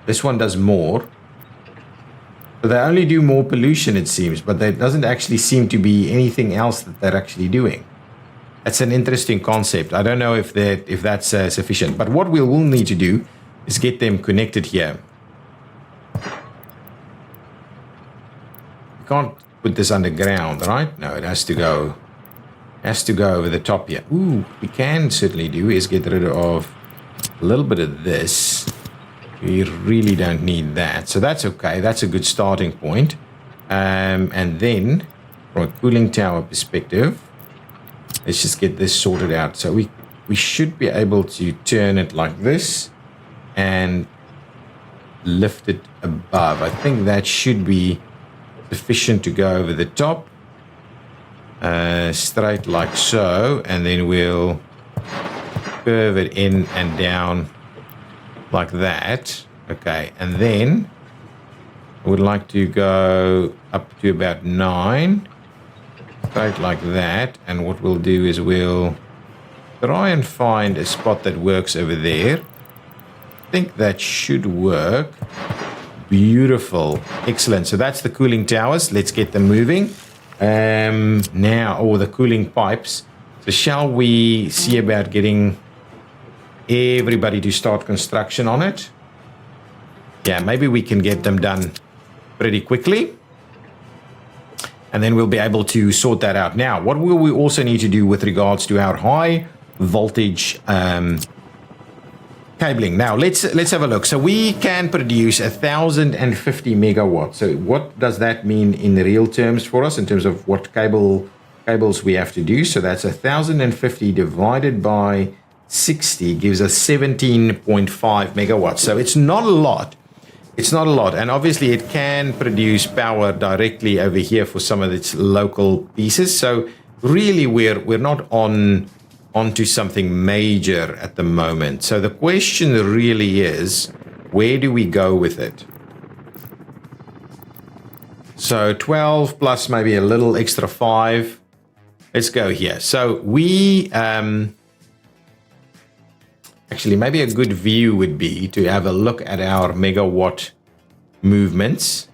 A: This one does more. So they only do more pollution, it seems, but there doesn't actually seem to be anything else that they're actually doing. That's an interesting concept. I don't know if that's sufficient. But what we will need to do is get them connected here. You can't put this underground, right? No, it has to go over the top here. Ooh, we can certainly do is get rid of a little bit of this. We really don't need that. So that's okay. That's a good starting point. And then from a cooling tower perspective, let's just get this sorted out. So we should be able to turn it like this and lift it above. I think that should be sufficient to go over the top. Straight like so. And then we'll curve it in and down like that. Okay. And then I would like to go up to about 9. Straight like that, and what we'll do is we'll try and find a spot that works over there. I think that should work. Beautiful. Excellent. So that's the cooling towers. Let's get them moving. Now, the cooling pipes. So shall we see about getting everybody to start construction on it? Yeah, maybe we can get them done pretty quickly. And then we'll be able to sort that out. Now, what will we also need to do with regards to our high voltage cabling? Now, let's have a look. So we can produce 1,050 megawatts. So what does that mean in real terms for us in terms of what cables we have to do? So that's 1,050 divided by 60 gives us 17.5 megawatts. So it's not a lot. It's not a lot, and obviously it can produce power directly over here for some of its local pieces. So really we're not onto something major at the moment. So the question really is, where do we go with it? So 12 plus maybe a little extra 5. Let's go here. So we actually, maybe a good view would be to have a look at our megawatt movements.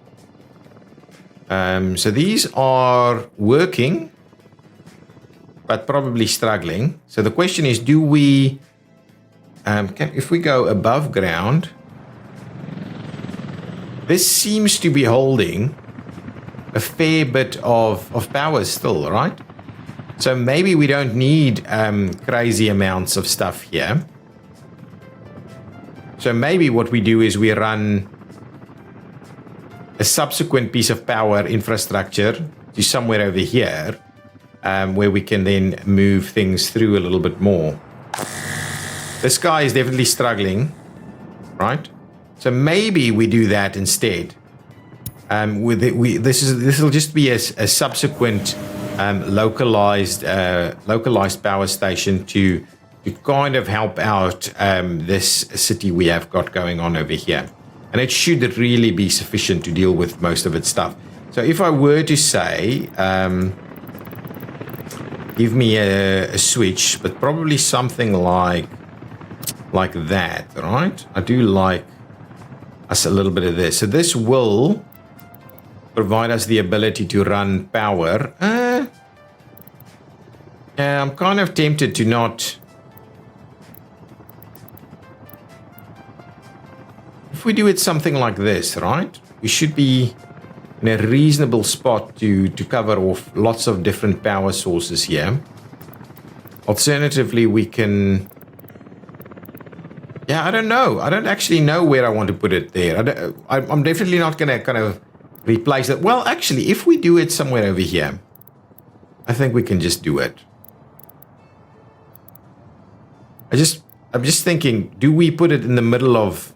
A: So these are working, but probably struggling. So the question is, do we, if we go above ground, this seems to be holding a fair bit of power still, right? So maybe we don't need crazy amounts of stuff here. So maybe what we do is we run a subsequent piece of power infrastructure to somewhere over here, where we can then move things through a little bit more. This guy is definitely struggling, right? So maybe we do that instead. This will just be a subsequent localized power station to kind of help out this city we have got going on over here. And it should really be sufficient to deal with most of its stuff. So if I were to say, give me a switch, but probably something like that, right? I do like us a little bit of this. So this will provide us the ability to run power. I'm kind of tempted to not. If we do it something like this, right? We should be in a reasonable spot to cover off lots of different power sources here. Alternatively, we can. Yeah, I don't know. I don't actually know where I want to put it there. I'm definitely not going to kind of replace it. Well, actually, if we do it somewhere over here, I think we can just do it. I'm just thinking, do we put it in the middle of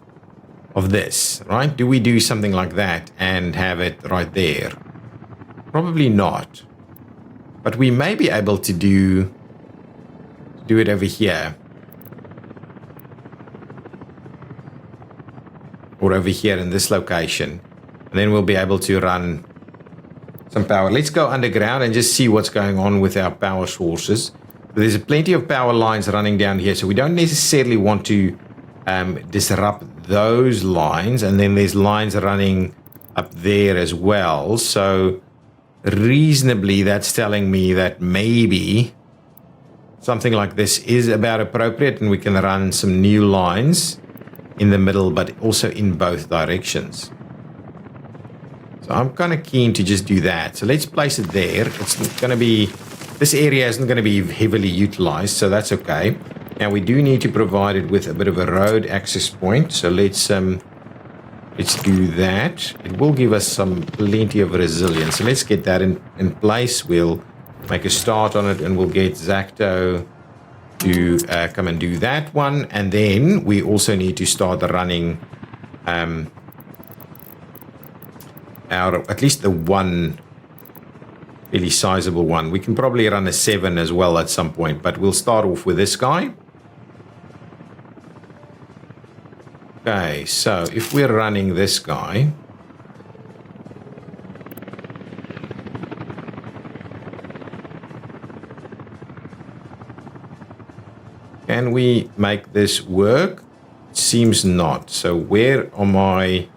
A: this, right? Do we do something like that and have it right there? Probably not. But we may be able to do it over here. Or over here in this location. And then we'll be able to run some power. Let's go underground and just see what's going on with our power sources. There's plenty of power lines running down here, so we don't necessarily want to disrupt those lines. And then there's lines running up there as well. So reasonably, that's telling me that maybe something like this is about appropriate, and we can run some new lines in the middle, but also in both directions. So I'm kind of keen to just do that. So let's place it there. It's going to be, this area isn't going to be heavily utilized, so that's okay. Now we do need to provide it with a bit of a road access point. So let's do that. It will give us some plenty of resilience. So let's get that in place. We'll make a start on it, and we'll get Zacto to come and do that one. And then we also need to start running at least the one really sizable one. We can probably run a 7 as well at some point, but we'll start off with this guy. Okay, so if we're running this guy, can we make this work? It seems not. So where am I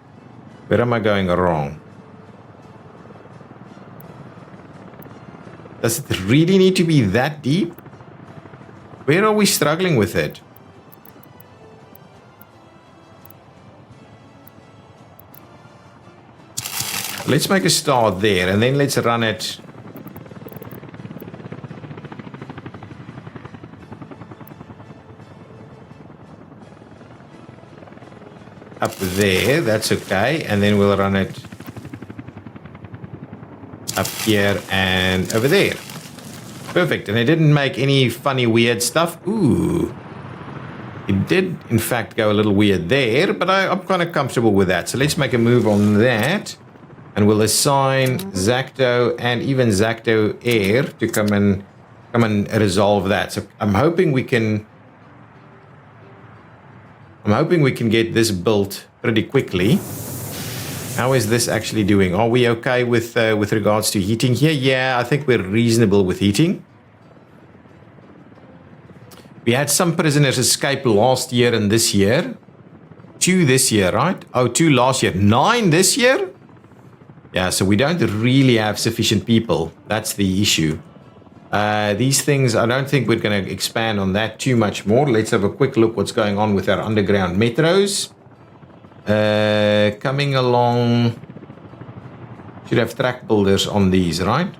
A: going wrong? Does it really need to be that deep? Where are we struggling with it? Let's make a start there, and then let's run it up there. That's okay. And then we'll run it up here and over there. Perfect. And it didn't make any funny weird stuff. Ooh. It did in fact go a little weird there, but I'm kind of comfortable with that. So let's make a move on that. And we'll assign Zacto and even Zacto Air to come and resolve that. So I'm hoping we can get this built pretty quickly. How is this actually doing? Are we okay with regards to heating here? Yeah, I think we're reasonable with heating. We had some prisoners escape last year and this year. 2 this year, right? Oh, 2 last year. 9 this year? Yeah, so we don't really have sufficient people. That's the issue. These things, I don't think we're going to expand on that too much more. Let's have a quick look what's going on with our underground metros. Coming along. Should have track builders on these, right?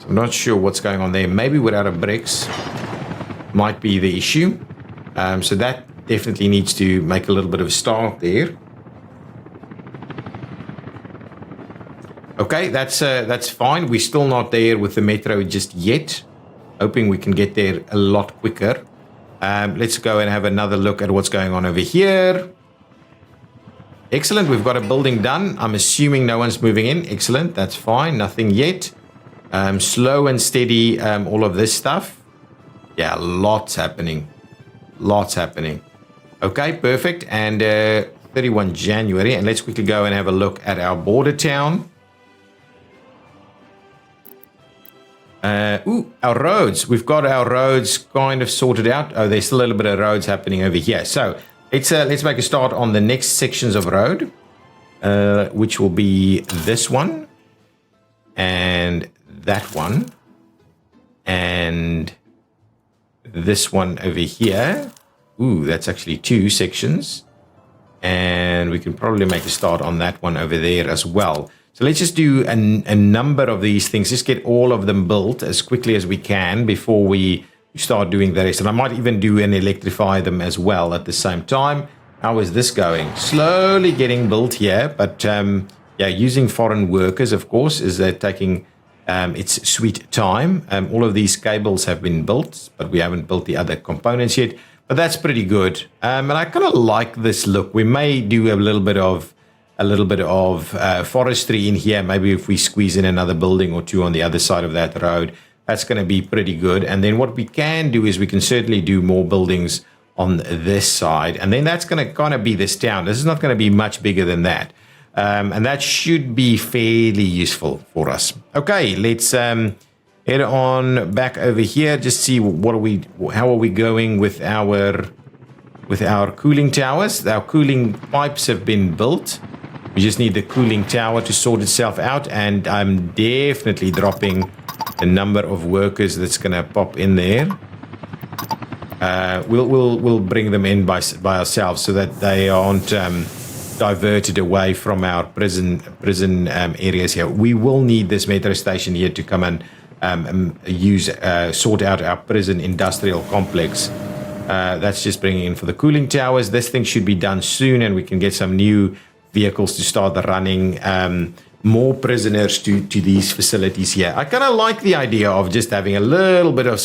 A: I'm not sure what's going on there. Maybe we're out of bricks. Might be the issue. So that definitely needs to make a little bit of a start there. Okay, that's fine. We're still not there with the metro just yet. Hoping we can get there a lot quicker. Let's go and have another look at what's going on over here. Excellent, we've got a building done. I'm assuming no one's moving in. Excellent, that's fine, nothing yet. Slow and steady, all of this stuff. Yeah, lots happening. Lots happening. Okay, perfect. And 31 January. And let's quickly go and have a look at our border town. Our roads. We've got our roads kind of sorted out. Oh, there's still a little bit of roads happening over here. So let's make a start on the next sections of road, which will be this one and that one and this one over here. Ooh, that's actually 2 sections. And we can probably make a start on that one over there as well. So let's just do a number of these things. Just get all of them built as quickly as we can before we start doing the rest. And I might even do and electrify them as well at the same time. How is this going? Slowly getting built here. But yeah, using foreign workers, of course, is taking its sweet time. All of these cables have been built, but we haven't built the other components yet. But that's pretty good. And I kind of like this look. We may do a little bit of forestry in here. Maybe if we squeeze in another building or 2 on the other side of that road, that's going to be pretty good. And then what we can do is we can certainly do more buildings on this side. And then that's going to kind of be this town. This is not going to be much bigger than that. And that should be fairly useful for us. Okay, let's head on back over here. Just see how are we going with our cooling towers. Our cooling pipes have been built. We just need the cooling tower to sort itself out, and I'm definitely dropping the number of workers that's going to pop in there. We'll bring them in by ourselves so that they aren't diverted away from our prison areas here. We will need this metro station here to come and sort out our prison industrial complex. That's just bringing in for the cooling towers. This thing should be done soon, and we can get some new vehicles to start running more prisoners to these facilities here. I kind of like the idea of just having a little bit of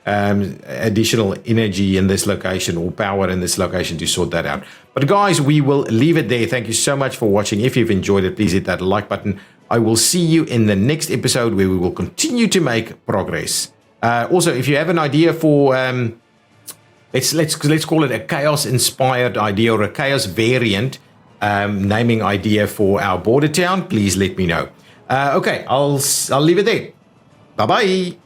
A: additional energy in this location or power in this location to sort that out. But guys, we will leave it there. Thank you so much for watching. If you've enjoyed it, please hit that like button. I will see you in the next episode where we will continue to make progress. Also, if you have an idea for let's call it a chaos inspired idea or a chaos variant naming idea for our border town, please let me know. Okay, I'll leave it there. Bye bye.